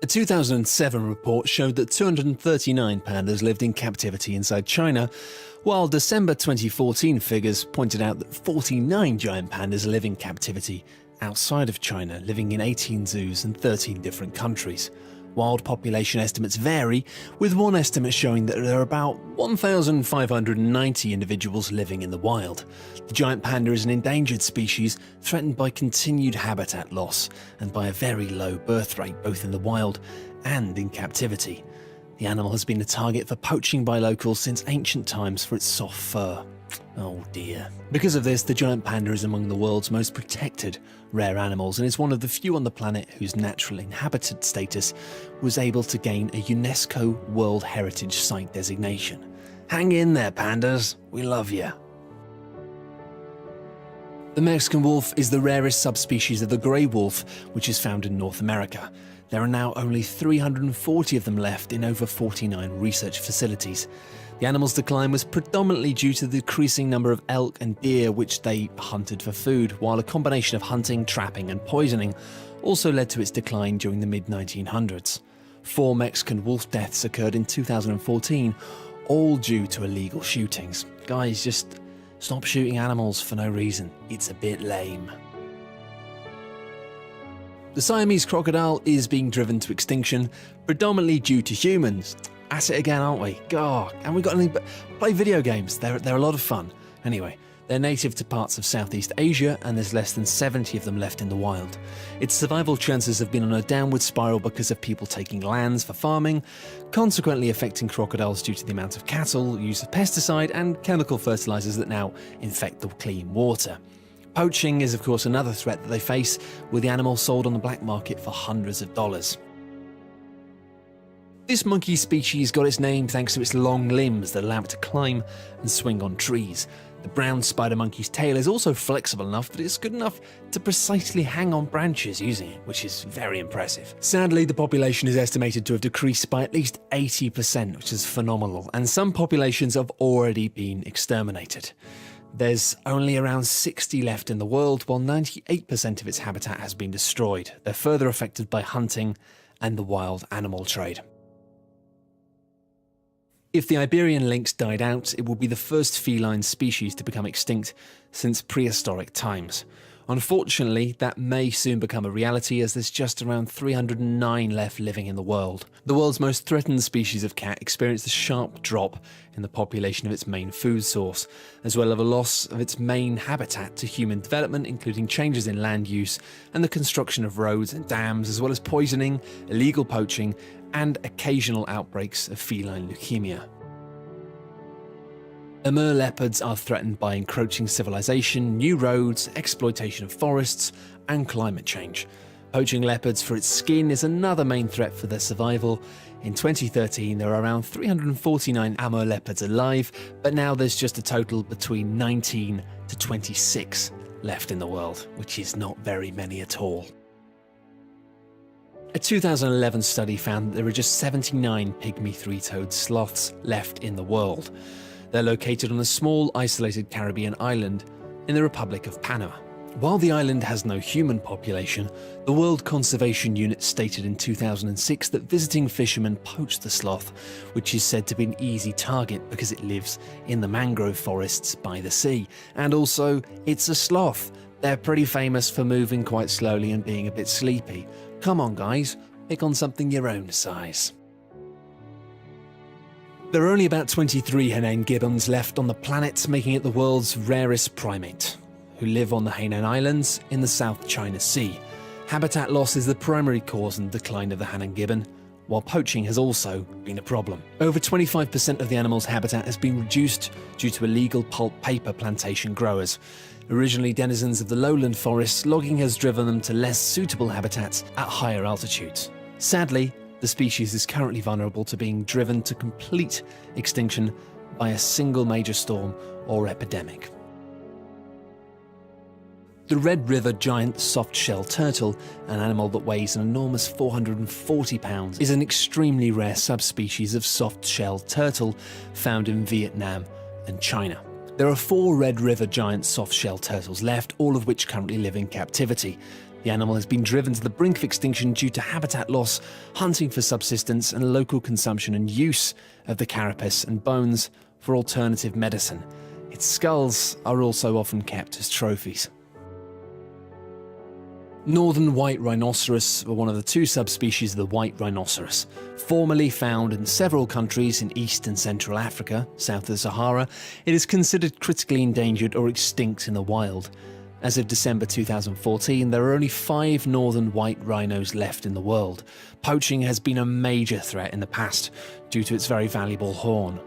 A 2007 report showed that 239 pandas lived in captivity inside China, while December 2014 figures pointed out that 49 giant pandas live in captivity outside of China, living in 18 zoos in 13 different countries. Wild population estimates vary, with one estimate showing that there are about 1,590 individuals living in the wild. The giant panda is an endangered species threatened by continued habitat loss and by a very low birth rate both in the wild and in captivity. The animal has been a target for poaching by locals since ancient times for its soft fur. Oh dear. Because of this, the giant panda is among the world's most protected rare animals and is one of the few on the planet whose natural inhabited status was able to gain a UNESCO World Heritage Site designation. Hang in there, pandas. We love you. The Mexican wolf is the rarest subspecies of the grey wolf, which is found in North America. There are now only 340 of them left in over 49 research facilities. The animal's decline was predominantly due to the decreasing number of elk and deer which they hunted for food, while a combination of hunting, trapping and poisoning also led to its decline during the mid-1900s. 4 Mexican wolf deaths occurred in 2014, all due to illegal shootings. Guys, just stop shooting animals for no reason. It's a bit lame. The Siamese crocodile is being driven to extinction, predominantly due to humans. At it again, aren't we? God, and we got anything but play video games. They're a lot of fun. Anyway, they're native to parts of Southeast Asia, and there's less than 70 of them left in the wild. Its survival chances have been on a downward spiral because of people taking lands for farming, consequently affecting crocodiles due to the amount of cattle, use of pesticide, and chemical fertilizers that now infect the clean water. Poaching is, of course, another threat that they face, with the animal sold on the black market for hundreds of dollars. This monkey species got its name thanks to its long limbs that allow it to climb and swing on trees. The brown spider monkey's tail is also flexible enough that it's good enough to precisely hang on branches using it, which is very impressive. Sadly, the population is estimated to have decreased by at least 80%, which is phenomenal, and some populations have already been exterminated. There's only around 60 left in the world, while 98% of its habitat has been destroyed. They're further affected by hunting and the wild animal trade. If the Iberian lynx died out, it will be the first feline species to become extinct since prehistoric times. Unfortunately, that may soon become a reality as there's just around 309 left living in the world. The world's most threatened species of cat experienced a sharp drop in the population of its main food source, as well as a loss of its main habitat to human development, including changes in land use and the construction of roads and dams, as well as poisoning, illegal poaching, and occasional outbreaks of feline leukemia. Amur leopards are threatened by encroaching civilization, new roads, exploitation of forests, and climate change. Poaching leopards for its skin is another main threat for their survival. In 2013, there were around 349 Amur leopards alive, but now there's just a total between 19 to 26 left in the world, which is not very many at all. A 2011 study found that there are just 79 pygmy three-toed sloths left in the world. They're located on a small, isolated Caribbean island in the Republic of Panama. While the island has no human population, the World Conservation Unit stated in 2006 that visiting fishermen poach the sloth, which is said to be an easy target because it lives in the mangrove forests by the sea. And also, it's a sloth. They're pretty famous for moving quite slowly and being a bit sleepy. Come on guys, pick on something your own size. There are only about 23 Hainan gibbons left on the planet, making it the world's rarest primate, who live on the Hainan Islands in the South China Sea. Habitat loss is the primary cause in the decline of the Hainan gibbon, while poaching has also been a problem. Over 25% of the animal's habitat has been reduced due to illegal pulp paper plantation growers. Originally denizens of the lowland forests, logging has driven them to less suitable habitats at higher altitudes. Sadly, the species is currently vulnerable to being driven to complete extinction by a single major storm or epidemic. The Red River giant soft-shell turtle, an animal that weighs an enormous 440 pounds, is an extremely rare subspecies of soft-shell turtle found in Vietnam and China. There are 4 Red River giant soft-shell turtles left, all of which currently live in captivity. The animal has been driven to the brink of extinction due to habitat loss, hunting for subsistence, and local consumption and use of the carapace and bones for alternative medicine. Its skulls are also often kept as trophies. Northern white rhinoceros were one of the two subspecies of the white rhinoceros. Formerly found in several countries in East and Central Africa, south of the Sahara, it is considered critically endangered or extinct in the wild. As of December 2014, there are only 5 northern white rhinos left in the world. Poaching has been a major threat in the past due to its very valuable horn.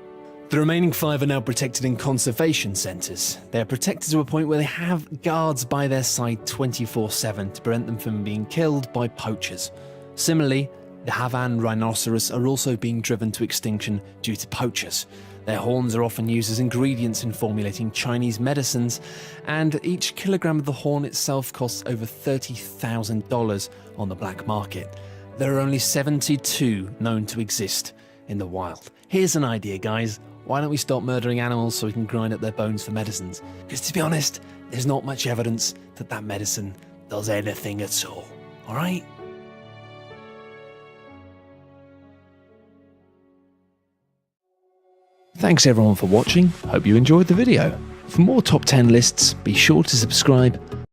The remaining 5 are now protected in conservation centres. They are protected to a point where they have guards by their side 24/7 to prevent them from being killed by poachers. Similarly, the Havan rhinoceros are also being driven to extinction due to poachers. Their horns are often used as ingredients in formulating Chinese medicines, and each kilogram of the horn itself costs over $30,000 on the black market. There are only 72 known to exist in the wild. Here's an idea, guys. Why don't we stop murdering animals so we can grind up their bones for medicines? Because to be honest, there's not much evidence that that medicine does anything at all. Alright? Thanks everyone for watching. Hope you enjoyed the video. For more top 10 lists, be sure to subscribe